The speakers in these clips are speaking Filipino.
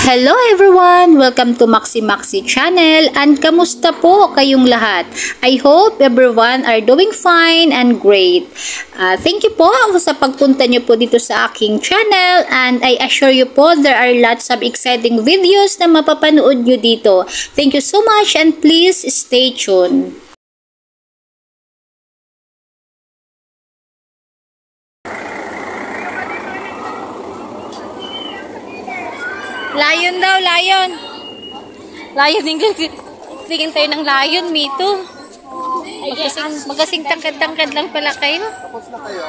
Hello everyone! Welcome to Maxi Maxi channel and kamusta po kayong lahat? I hope everyone are doing fine and great. Thank you po sa pagpunta nyo po dito sa aking channel and I assure you po there are lots of exciting videos na mapapanood nyo dito. Thank you so much and please stay tuned. Lion daw, lion. Lion, tingin tayo ng lion, me too. Magasing tangkad-tangkad lang pala kayo. Tapos na kayo?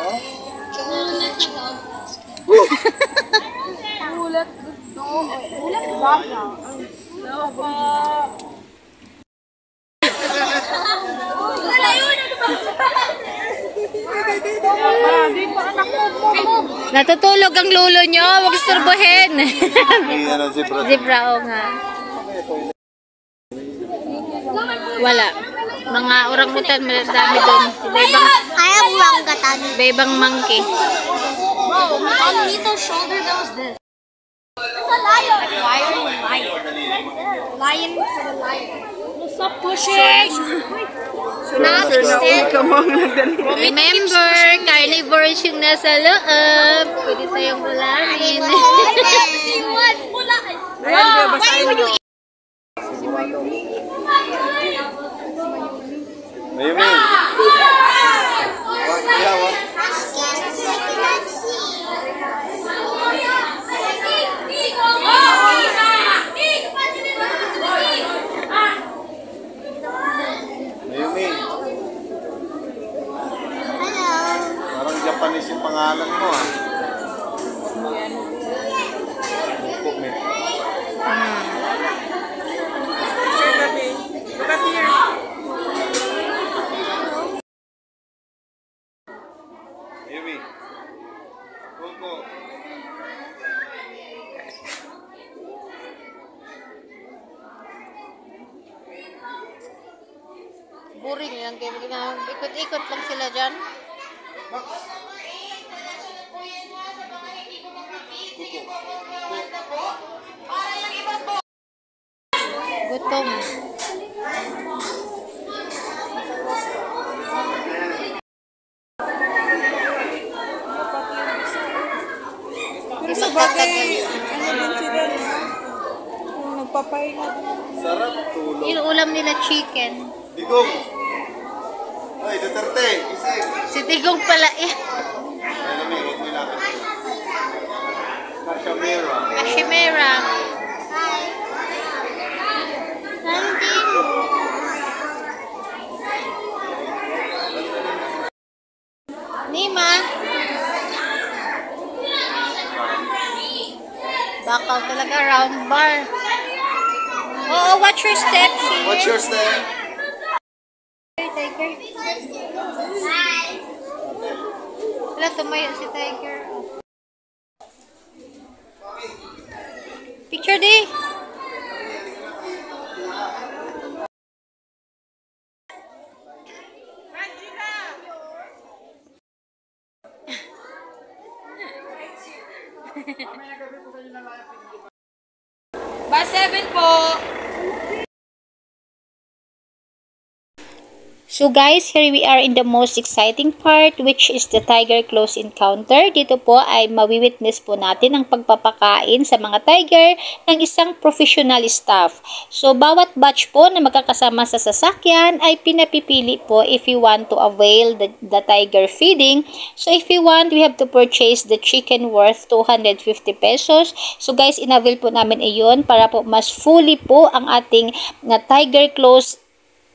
Ulat. Ulat ba? Natutulog ang lulo nyo, huwag isturbuhin. Zebra. O nga. Wala. Mga orangutan, madami doon. I have orangutan. Ibang monkey. Bro, underneath their shoulder there was this. It's a lion. Lion for the lion. Stop pushing. Remember, carnivores yung nasa loob. Pwede tayong ulangin. Mayumi. Parang Japanese yung pangalan mo ah. Mayumi. Coco. Boring yan. Ikot-ikot lang sila dyan. Gutom. Sa bagay, ano din sila, nagpapahinga. Sarap tulog. Yung ulam nila chicken. Digong. Ay, Duterte. Isig. Si Tigong pala eh. Mayumi, huwag mo ilapit. Cachemira. Cachemira. Nima. Bakaw talaga round bar. Oo, watch your steps here. What's your step? Tiger. Wala, tumayo si Tiger. Picture di. Ba 7 po. So guys, here we are in the most exciting part which is the tiger close encounter. Dito po ay mawi-witness po natin ang pagpapakain sa mga tiger ng isang professional staff. So bawat batch po na magkakasama sa sasakyan ay pinapipili po if you want to avail the tiger feeding. So if you want, we have to purchase the chicken worth 250 pesos. So guys, inavail po namin iyon para po mas fully po ang ating na tiger close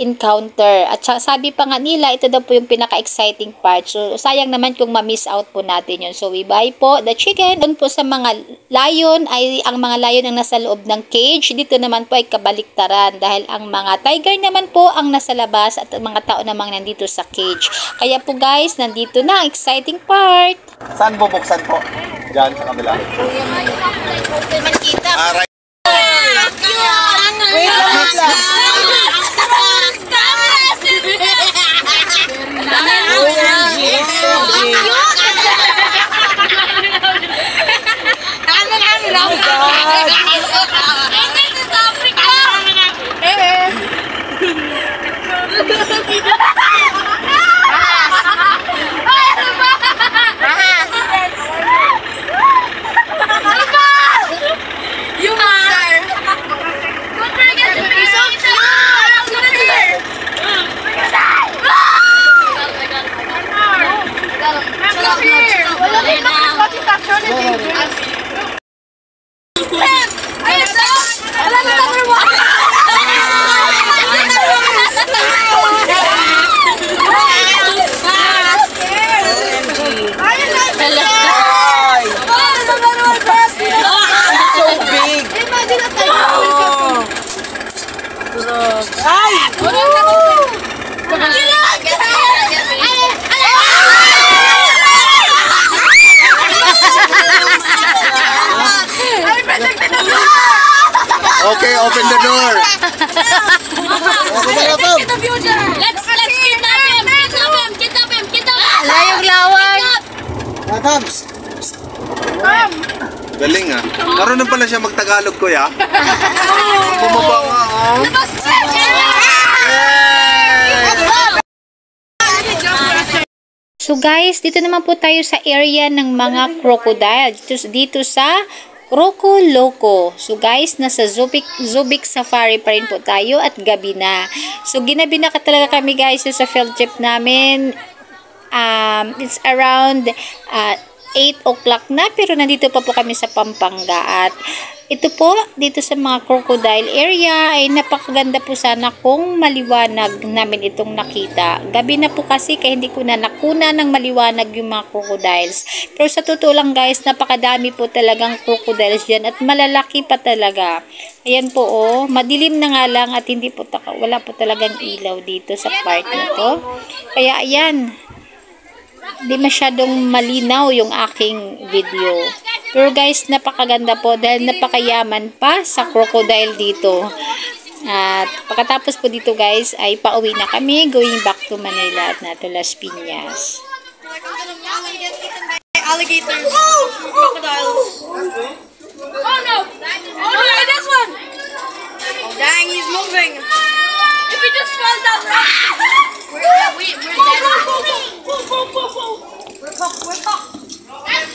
encounter. At sabi pa nga nila, ito daw po yung pinaka-exciting part. So, sayang naman kung ma-miss out po natin yun. So, we buy po the chicken. Doon po sa mga lion, ay ang mga lion ang nasa loob ng cage. Dito naman po ay kabaliktaran dahil ang mga tiger naman po ang nasa labas at ang mga tao namang nandito sa cage. Kaya po guys, nandito na ang exciting part. Saan bubuksan po? Diyan sa kabila. Aray. Wait lang. Ay! Okay, open the door. Let's kidnap him! Kidnap him! Layong laway. Galing ah. Marunong pala siya magtagalog, kuya. Bumaba nga, oh. So guys, dito naman po tayo sa area ng mga crocodile. Dito sa Croco Loco. So guys, nasa Zubik Safari pa rin po tayo at gabi na. So ginabi na talaga kami guys sa field trip namin. It's around 8 o'clock na pero nandito pa po kami sa Pampanga at ito po dito sa mga crocodile area ay napakaganda po sana kung maliwanag namin itong nakita. Gabi na po kasi kaya hindi ko na nakuna ng maliwanag yung mga crocodiles. Pero sa totoo lang guys, napakadami po talagang crocodiles dyan at malalaki pa talaga. Ayan po oh, madilim na nga lang at hindi po wala po talagang ilaw dito sa part na to. Kaya ayan, di masyadong malinaw yung aking video. Pero guys, napakaganda po dahil napakayaman pa sa crocodile dito. At pagkatapos po dito guys, ay pauwi na kami going back to Manila at nato Las Piñas. Alligators. Crocodiles. Oh no! Oh no, this one! Oh, dang, he's moving. If we just fall down, we're dead. We're cooked. That's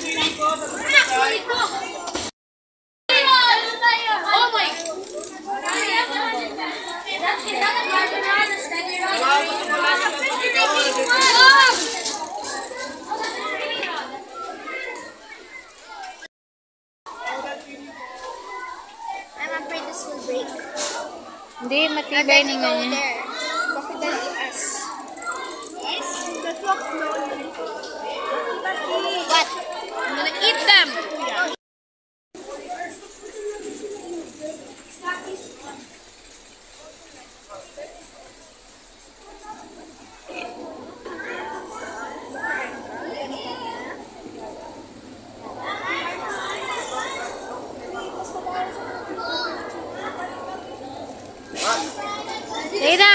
really cool. Oh my! I'm afraid this will break. Hindi, matibay naman yan. Crocodile us. Yes? Let's walk slowly. What? I'm gonna eat them. Dita!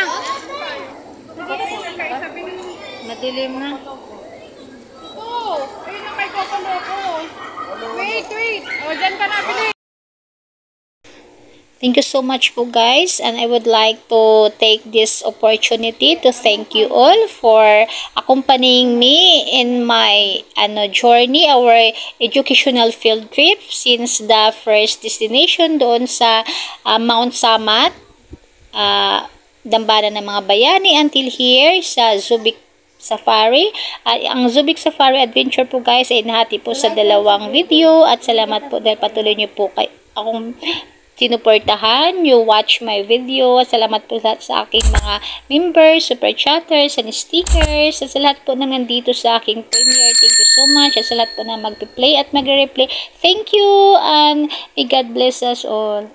Madilim na. Oh, ayun ang kay Coco Loco. Wait. Oh, dyan ka na, bilis. Thank you so much po guys, and I would like to take this opportunity to thank you all for accompanying me in my journey, our educational field trip since the first destination doon sa Mount Samat, Dambana ng mga Bayani until here sa Zubik Safari. Ang Zubik Safari Adventure po guys ay nahati po sa dalawang video at salamat po dahil patuloy niyo po akong sinuportahan, you watch my video. Salamat po sa aking mga members, super chatters, and stickers. At sa lahat po na nandito sa aking premiere, thank you so much. At sa lahat po na magpi-play at magre-replay, thank you and may God bless us all.